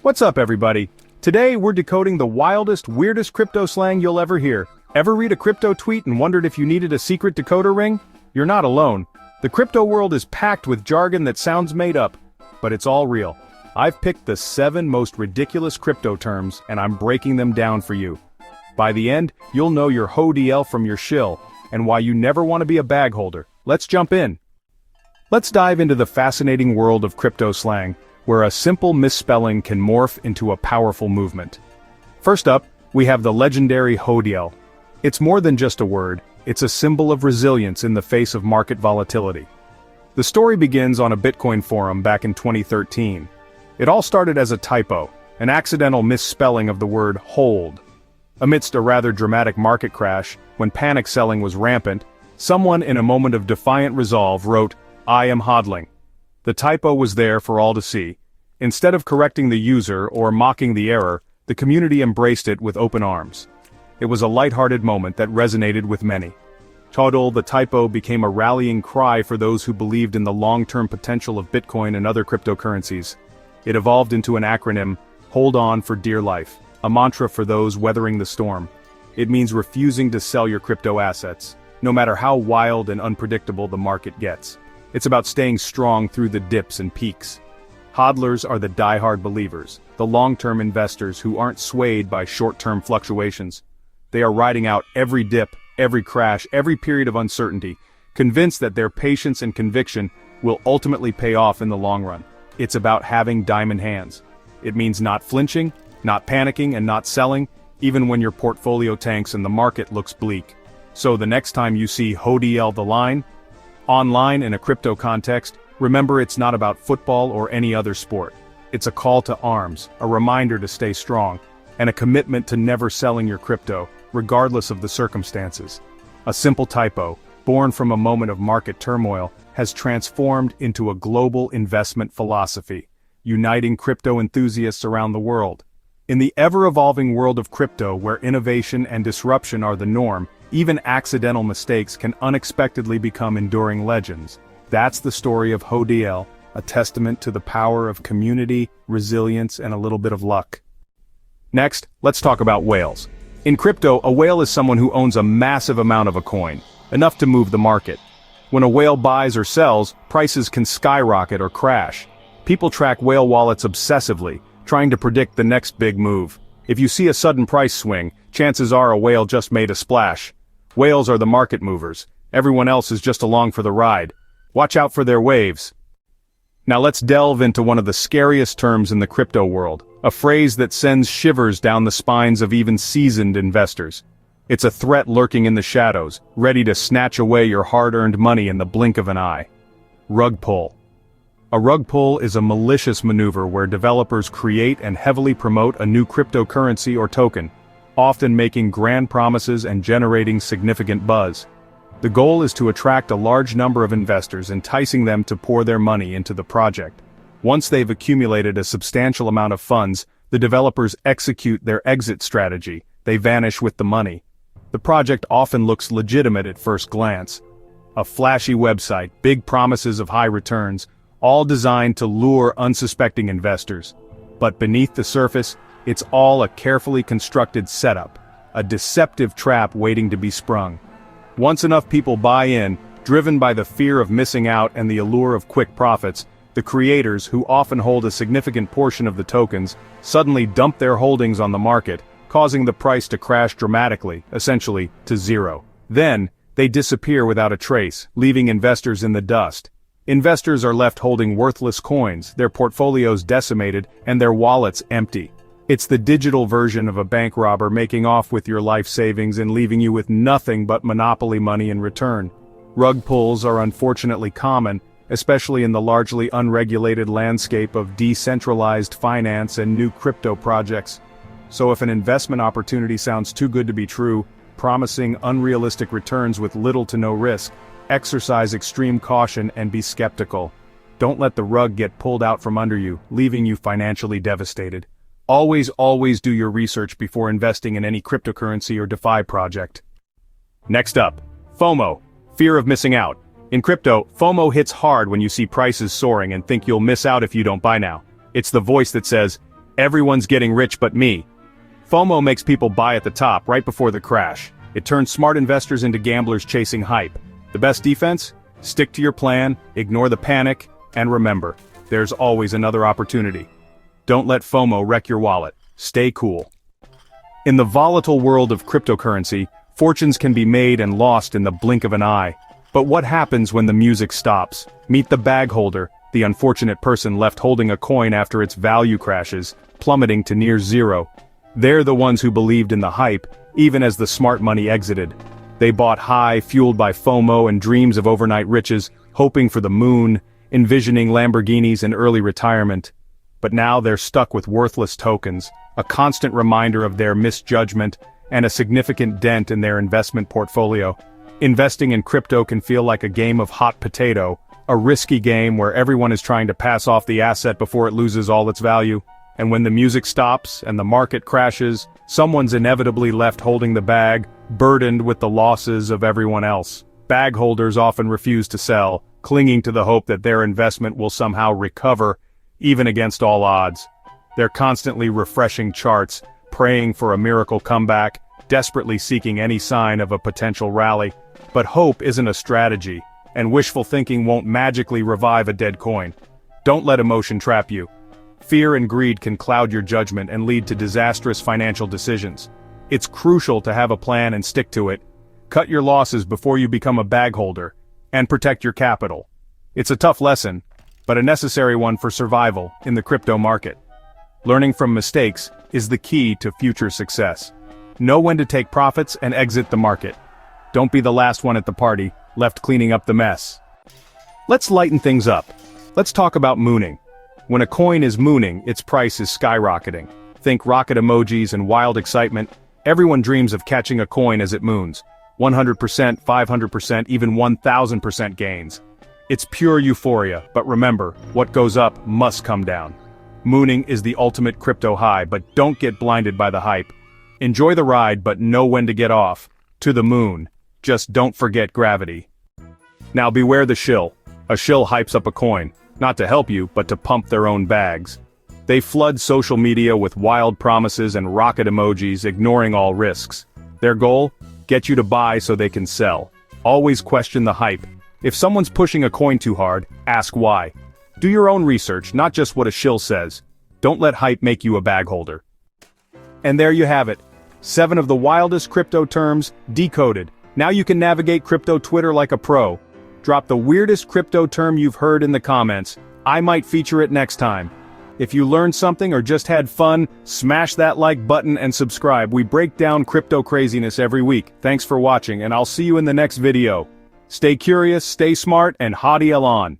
What's up, everybody? Today we're decoding the wildest, weirdest crypto slang you'll ever hear. Ever read a crypto tweet and wondered if you needed a secret decoder ring? You're not alone. The crypto world is packed with jargon that sounds made up, but it's all real. I've picked the 7 most ridiculous crypto terms, and I'm breaking them down for you. By the end, you'll know your HODL from your shill, and why you never want to be a bag holder. Let's jump in. Let's dive into the fascinating world of crypto slang, where a simple misspelling can morph into a powerful movement. First up, we have the legendary HODL. It's more than just a word, it's a symbol of resilience in the face of market volatility. The story begins on a Bitcoin forum back in 2013. It all started as a typo, an accidental misspelling of the word hold. Amidst a rather dramatic market crash, when panic selling was rampant, someone in a moment of defiant resolve wrote, "I am hodling." The typo was there for all to see. Instead of correcting the user or mocking the error, the community embraced it with open arms. It was a lighthearted moment that resonated with many. HODL, the typo, became a rallying cry for those who believed in the long-term potential of Bitcoin and other cryptocurrencies. It evolved into an acronym, Hold On for Dear Life, a mantra for those weathering the storm. It means refusing to sell your crypto assets, no matter how wild and unpredictable the market gets. It's about staying strong through the dips and peaks. Hodlers are the die-hard believers, the long-term investors who aren't swayed by short-term fluctuations. They are riding out every dip, every crash, every period of uncertainty, convinced that their patience and conviction will ultimately pay off in the long run. It's about having diamond hands. It means not flinching, not panicking, and not selling, even when your portfolio tanks and the market looks bleak. So the next time you see HODL the line, online in a crypto context, remember it's not about football or any other sport. It's a call to arms, a reminder to stay strong, and a commitment to never selling your crypto, regardless of the circumstances. A simple typo, born from a moment of market turmoil, has transformed into a global investment philosophy, uniting crypto enthusiasts around the world. In the ever-evolving world of crypto, where innovation and disruption are the norm, even accidental mistakes can unexpectedly become enduring legends. That's the story of HODL, a testament to the power of community, resilience, and a little bit of luck. Next, let's talk about whales. In crypto, a whale is someone who owns a massive amount of a coin, enough to move the market. When a whale buys or sells, prices can skyrocket or crash. People track whale wallets obsessively, trying to predict the next big move. If you see a sudden price swing, chances are a whale just made a splash. Whales are the market movers. Everyone else is just along for the ride. Watch out for their waves. Now let's delve into one of the scariest terms in the crypto world, a phrase that sends shivers down the spines of even seasoned investors. It's a threat lurking in the shadows, ready to snatch away your hard-earned money in the blink of an eye. Rug pull. A rug pull is a malicious maneuver where developers create and heavily promote a new cryptocurrency or token, often making grand promises and generating significant buzz. The goal is to attract a large number of investors, enticing them to pour their money into the project. Once they've accumulated a substantial amount of funds, the developers execute their exit strategy. They vanish with the money. The project often looks legitimate at first glance. A flashy website, big promises of high returns, all designed to lure unsuspecting investors. But beneath the surface, it's all a carefully constructed setup, a deceptive trap waiting to be sprung. Once enough people buy in, driven by the fear of missing out and the allure of quick profits, the creators, who often hold a significant portion of the tokens, suddenly dump their holdings on the market, causing the price to crash dramatically, essentially to zero. Then, they disappear without a trace, leaving investors in the dust. Investors are left holding worthless coins, their portfolios decimated, and their wallets empty. It's the digital version of a bank robber making off with your life savings and leaving you with nothing but monopoly money in return. Rug pulls are unfortunately common, especially in the largely unregulated landscape of decentralized finance and new crypto projects. So if an investment opportunity sounds too good to be true, promising unrealistic returns with little to no risk, exercise extreme caution and be skeptical. Don't let the rug get pulled out from under you, leaving you financially devastated. Always do your research before investing in any cryptocurrency or DeFi project. Next up, FOMO, fear of missing out. In crypto, FOMO hits hard when you see prices soaring and think you'll miss out if you don't buy now. It's the voice that says, Everyone's getting rich but me. FOMO makes people buy at the top right before the crash. It turns smart investors into gamblers chasing hype. The best defense? Stick to your plan, ignore the panic, and remember, there's always another opportunity. Don't let FOMO wreck your wallet. Stay cool. In the volatile world of cryptocurrency, fortunes can be made and lost in the blink of an eye. But what happens when the music stops? Meet the bag holder, the unfortunate person left holding a coin after its value crashes, plummeting to near zero. They're the ones who believed in the hype, even as the smart money exited. They bought high, fueled by FOMO and dreams of overnight riches, hoping for the moon, envisioning Lamborghinis and early retirement. But now they're stuck with worthless tokens, a constant reminder of their misjudgment, and a significant dent in their investment portfolio. Investing in crypto can feel like a game of hot potato, a risky game where everyone is trying to pass off the asset before it loses all its value. And when the music stops and the market crashes, someone's inevitably left holding the bag, burdened with the losses of everyone else. Bag holders often refuse to sell, clinging to the hope that their investment will somehow recover, even against all odds. They're constantly refreshing charts, praying for a miracle comeback, desperately seeking any sign of a potential rally. But hope isn't a strategy, and wishful thinking won't magically revive a dead coin. Don't let emotion trap you. Fear and greed can cloud your judgment and lead to disastrous financial decisions. It's crucial to have a plan and stick to it. Cut your losses before you become a bag holder, and protect your capital. It's a tough lesson, but a necessary one for survival in the crypto market. Learning from mistakes is the key to future success. Know when to take profits and exit the market. Don't be the last one at the party, left cleaning up the mess. Let's lighten things up. Let's talk about mooning. When a coin is mooning, its price is skyrocketing. Think rocket emojis and wild excitement. Everyone dreams of catching a coin as it moons. 100%, 500%, even 1000% gains. It's pure euphoria, but remember, what goes up must come down. Mooning is the ultimate crypto high, but don't get blinded by the hype. Enjoy the ride, but know when to get off. To the moon. Just don't forget gravity. Now beware the shill. A shill hypes up a coin, not to help you, but to pump their own bags. They flood social media with wild promises and rocket emojis, ignoring all risks. Their goal? Get you to buy so they can sell. Always question the hype. If someone's pushing a coin too hard, ask why. Do your own research, not just what a shill says. Don't let hype make you a bag holder. And there you have it. 7 of the wildest crypto terms, decoded. Now you can navigate crypto Twitter like a pro. Drop the weirdest crypto term you've heard in the comments. I might feature it next time. If you learned something or just had fun, smash that like button and subscribe. We break down crypto craziness every week. Thanks for watching, and I'll see you in the next video. Stay curious, stay smart, and HODL on.